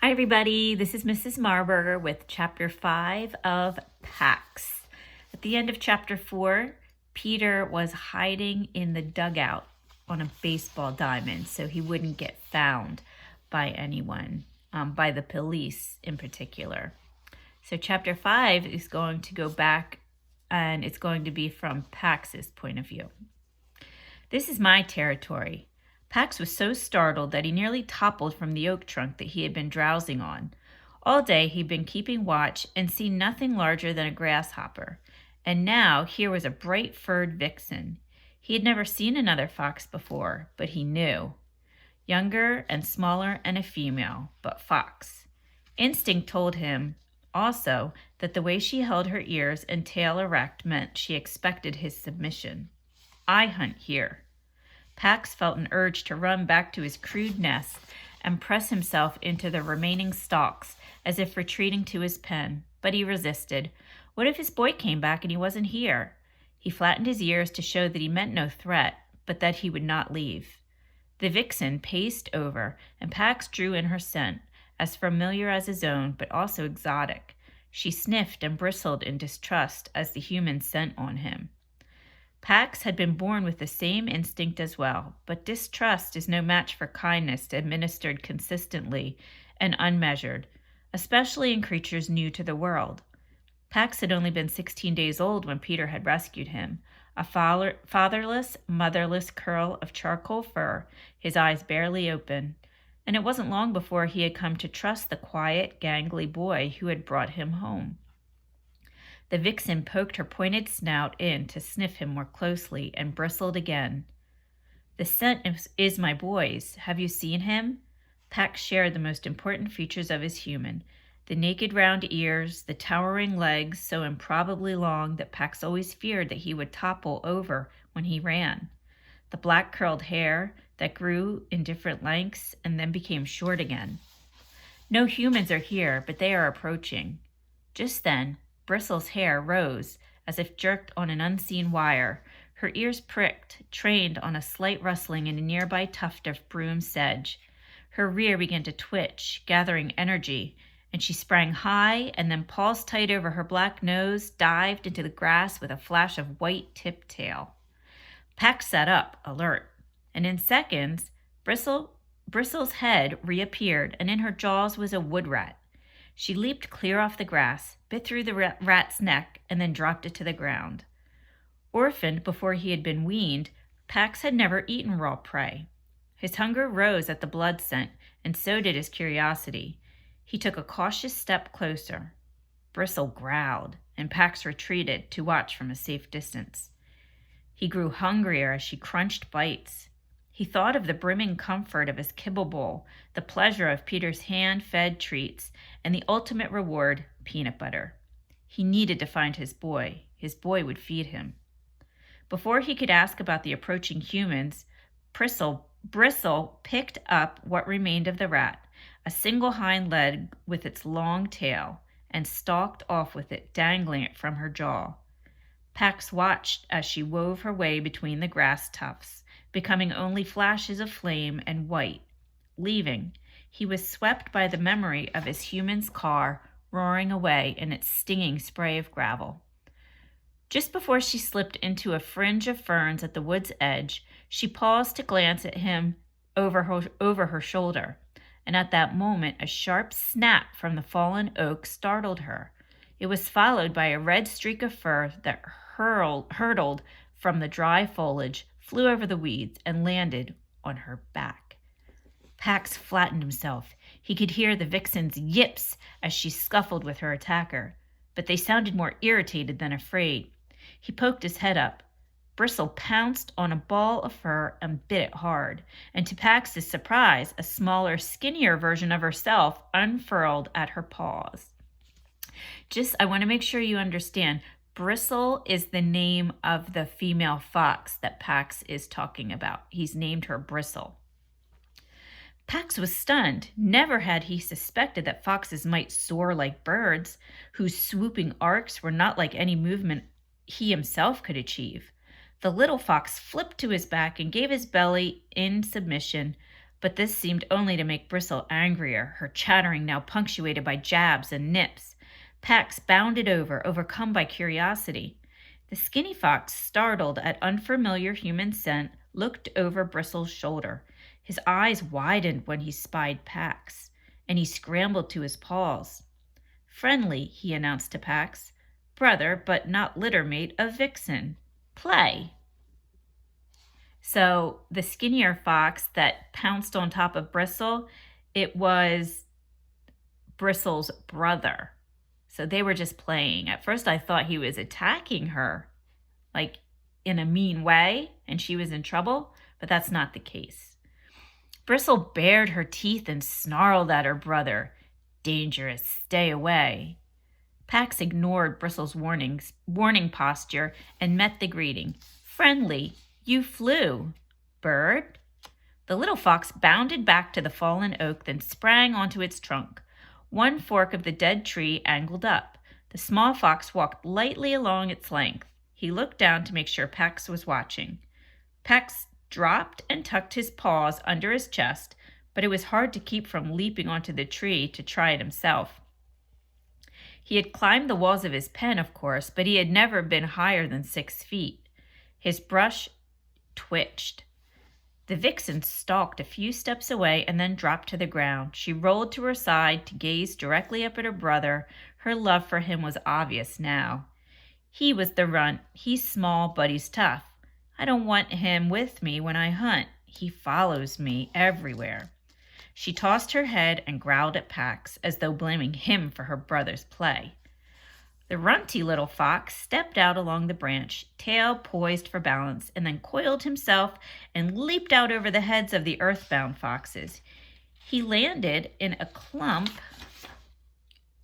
Hi, everybody. This is Mrs. Marburger with Chapter 5 of Pax. At the end of Chapter 4, Peter was hiding in the dugout on a baseball diamond so he wouldn't get found by anyone, by the police in particular. So Chapter 5 is going to go back and it's going to be from Pax's point of view. This is my territory. Pax was so startled that he nearly toppled from the oak trunk that he had been drowsing on. All day he'd been keeping watch and seen nothing larger than a grasshopper. And now here was a bright furred vixen. He had never seen another fox before, but he knew. Younger and smaller and a female, but fox. Instinct told him also that the way she held her ears and tail erect meant she expected his submission. I hunt here. Pax felt an urge to run back to his crude nest and press himself into the remaining stalks as if retreating to his pen, but he resisted. What if his boy came back and he wasn't here? He flattened his ears to show that he meant no threat, but that he would not leave. The vixen paced over, and Pax drew in her scent, as familiar as his own, but also exotic. She sniffed and bristled in distrust as the human scent on him. Pax had been born with the same instinct as well, but distrust is no match for kindness administered consistently and unmeasured, especially in creatures new to the world. Pax had only been 16 days old when Peter had rescued him, a fatherless, motherless curl of charcoal fur, his eyes barely open, and it wasn't long before he had come to trust the quiet, gangly boy who had brought him home. The vixen poked her pointed snout in to sniff him more closely and bristled again. The scent is my boy's. Have you seen him? Pax shared the most important features of his human. The naked round ears, the towering legs so improbably long that Pax always feared that he would topple over when he ran. The black curled hair that grew in different lengths and then became short again. No humans are here, but they are approaching. Just then, Bristle's hair rose, as if jerked on an unseen wire. Her ears pricked, trained on a slight rustling in a nearby tuft of broom sedge. Her rear began to twitch, gathering energy, and she sprang high and then, paws tight over her black nose, dived into the grass with a flash of white tipped tail. Pax sat up, alert, and in seconds, Bristle's head reappeared, and in her jaws was a wood rat. She leaped clear off the grass, bit through the rat's neck, and then dropped it to the ground. Orphaned before he had been weaned, Pax had never eaten raw prey. His hunger rose at the blood scent, and so did his curiosity. He took a cautious step closer. Bristle growled, and Pax retreated to watch from a safe distance. He grew hungrier as she crunched bites. He thought of the brimming comfort of his kibble bowl, the pleasure of Peter's hand-fed treats, and the ultimate reward, peanut butter. He needed to find his boy. His boy would feed him. Before he could ask about the approaching humans, Bristle picked up what remained of the rat, a single hind leg with its long tail, and stalked off with it, dangling it from her jaw. Pax watched as she wove her way between the grass tufts, becoming only flashes of flame and white. Leaving, he was swept by the memory of his human's car roaring away in its stinging spray of gravel. Just before she slipped into a fringe of ferns at the wood's edge, she paused to glance at him over her shoulder, and at that moment a sharp snap from the fallen oak startled her. It was followed by a red streak of fur that hurtled from the dry foliage, flew over the weeds, and landed on her back. Pax flattened himself. He could hear the vixen's yips as she scuffled with her attacker, but they sounded more irritated than afraid. He poked his head up. Bristle pounced on a ball of fur and bit it hard, and to Pax's surprise, a smaller, skinnier version of herself unfurled at her paws. I want to make sure you understand, Bristle is the name of the female fox that Pax is talking about. He's named her Bristle. Pax was stunned. Never had he suspected that foxes might soar like birds, whose swooping arcs were not like any movement he himself could achieve. The little fox flipped to his back and gave his belly in submission, But this seemed only to make Bristle angrier, her chattering now punctuated by jabs and nips. Pax bounded over, overcome by curiosity. The skinny fox, startled at unfamiliar human scent, looked over Bristle's shoulder. His eyes widened when he spied Pax, and he scrambled to his paws. "Friendly," he announced to Pax. "Brother, but not litter mate of Vixen. Play." So the skinnier fox that pounced on top of Bristle, it was Bristle's brother. So they were just playing. At first I thought he was attacking her, like in a mean way, and she was in trouble, but that's not the case. Bristle bared her teeth and snarled at her brother. "Dangerous, stay away." Pax ignored Bristle's warning posture and met the greeting. "Friendly, you flew. Bird?" The little fox bounded back to the fallen oak, then sprang onto its trunk. One fork of the dead tree angled up. The small fox walked lightly along its length. He looked down to make sure Pax was watching. Pax dropped and tucked his paws under his chest, but it was hard to keep from leaping onto the tree to try it himself. He had climbed the walls of his pen, of course, but he had never been higher than 6 feet. His brush twitched. The vixen stalked a few steps away and then dropped to the ground. She rolled to her side to gaze directly up at her brother. Her love for him was obvious now. "He was the runt. He's small, but he's tough. I don't want him with me when I hunt. He follows me everywhere." She tossed her head and growled at Pax, as though blaming him for her brother's play. The runty little fox stepped out along the branch, tail poised for balance, and then coiled himself and leaped out over the heads of the earthbound foxes. He landed in a clump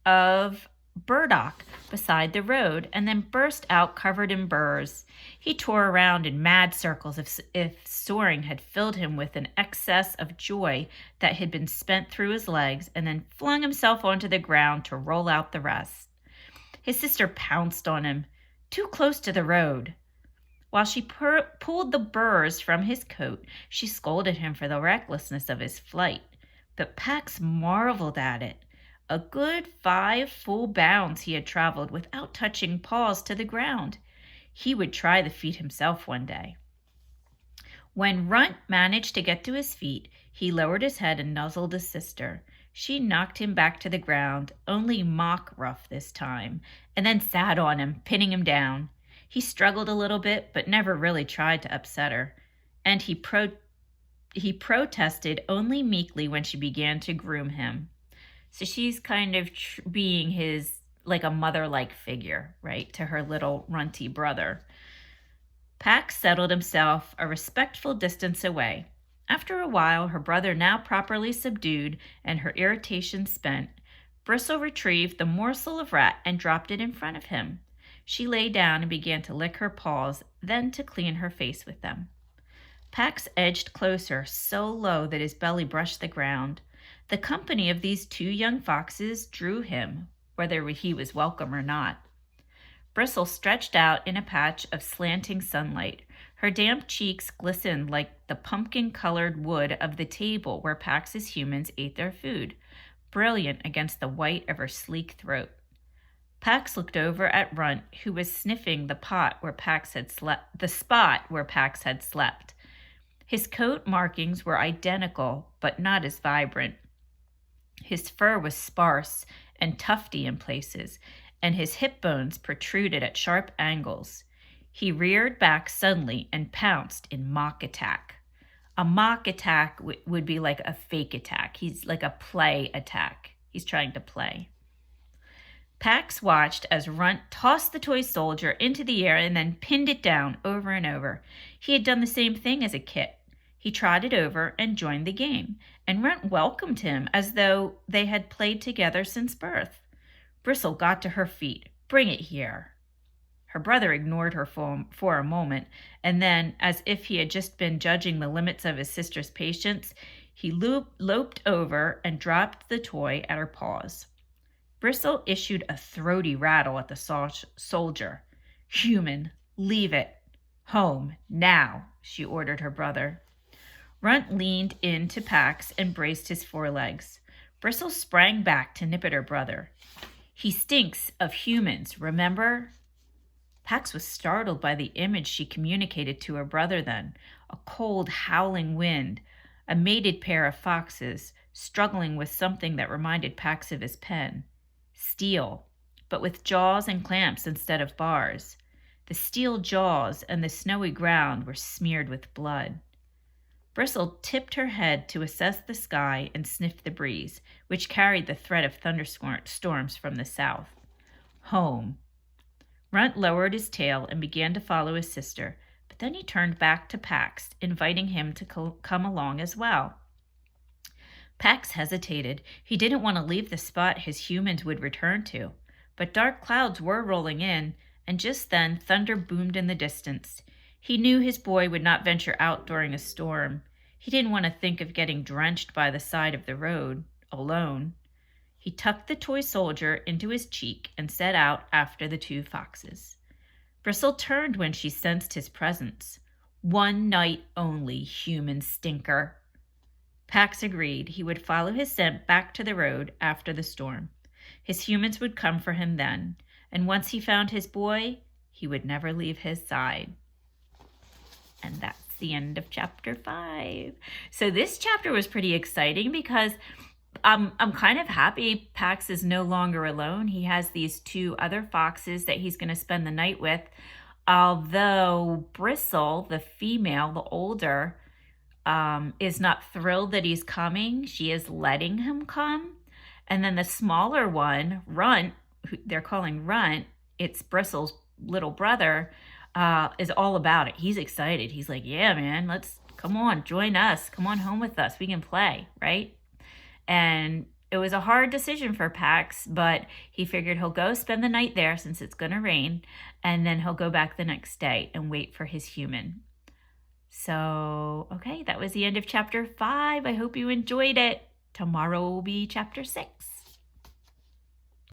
of burdock beside the road and then burst out covered in burrs. He tore around in mad circles as if soaring had filled him with an excess of joy that had been spent through his legs, and then flung himself onto the ground to roll out the rest. His sister pounced on him, too close to the road. While she pulled the burrs from his coat, she scolded him for the recklessness of his flight. But Pax marveled at it. A good 5 full bounds he had traveled without touching paws to the ground. He would try the feat himself one day. When Runt managed to get to his feet, he lowered his head and nuzzled his sister. She knocked him back to the ground, only mock rough this time, and then sat on him, pinning him down. He struggled a little bit, but never really tried to upset her, and he protested only meekly when she began to groom him. So she's kind of being his, like a mother-like figure, right, to her little runty brother. Pax settled himself a respectful distance away. After a while, her brother now properly subdued and her irritation spent, Bristle retrieved the morsel of rat and dropped it in front of him. She lay down and began to lick her paws, then to clean her face with them. Pax edged closer, so low that his belly brushed the ground. The company of these 2 young foxes drew him, whether he was welcome or not. Bristle stretched out in a patch of slanting sunlight. Her damp cheeks glistened like the pumpkin-colored wood of the table where Pax's humans ate their food, brilliant against the white of her sleek throat. Pax looked over at Runt, who was sniffing the spot where Pax had slept. His coat markings were identical, but not as vibrant. His fur was sparse and tufty in places, and his hip bones protruded at sharp angles. He reared back suddenly and pounced in mock attack. A mock attack would be like a fake attack. He's like a play attack. He's trying to play. Pax watched as Runt tossed the toy soldier into the air and then pinned it down over and over. He had done the same thing as a kit. He trotted over and joined the game, and Runt welcomed him as though they had played together since birth. Bristle got to her feet. "Bring it here." Her brother ignored her for a moment, and then, as if he had just been judging the limits of his sister's patience, he loped over and dropped the toy at her paws. Bristle issued a throaty rattle at the soldier. "Human, leave it. Home, now," she ordered her brother. Runt leaned into Pax and braced his forelegs. Bristle sprang back to nip at her brother. He stinks of humans, remember? Pax was startled by the image she communicated to her brother then. A cold, howling wind, a mated pair of foxes, struggling with something that reminded Pax of his pen. Steel, but with jaws and clamps instead of bars. The steel jaws and the snowy ground were smeared with blood. Bristle tipped her head to assess the sky and sniffed the breeze, which carried the threat of thunderstorms from the south. Home. Runt lowered his tail and began to follow his sister, but then he turned back to Pax, inviting him to come along as well. Pax hesitated. He didn't want to leave the spot his humans would return to, but dark clouds were rolling in, and just then thunder boomed in the distance. He knew his boy would not venture out during a storm. He didn't want to think of getting drenched by the side of the road, alone. He tucked the toy soldier into his cheek and set out after the two foxes. Bristle turned when she sensed his presence. One night only, human stinker. Pax agreed he would follow his scent back to the road after the storm. His humans would come for him then, and once he found his boy, he would never leave his side. And that's the end of chapter 5. So this chapter was pretty exciting because I'm kind of happy Pax is no longer alone. He has these two other foxes that he's going to spend the night with. Although Bristle, the female, the older, is not thrilled that he's coming. She is letting him come. And then the smaller one, Runt, who they're calling Runt, it's Bristle's little brother, is all about it. He's excited. He's like, yeah, man, come on, join us. Come on home with us. We can play, right? And it was a hard decision for Pax, but he figured he'll go spend the night there since it's going to rain, and then he'll go back the next day and wait for his human. So, okay, that was the end of chapter 5. I hope you enjoyed it. Tomorrow will be chapter 6.